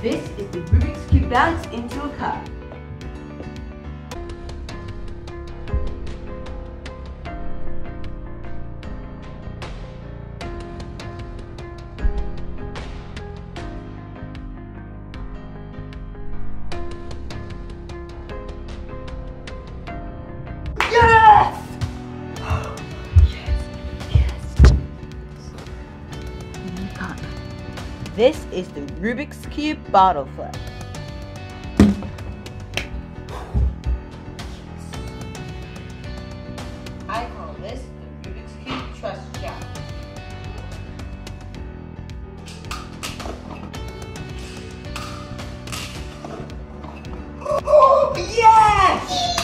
This is the Rubik's Cube bounce into a cup. Yes! Yes. This is the Rubik's Cube bottle flip. I call this the Rubik's Cube trust jump. Oh, yes!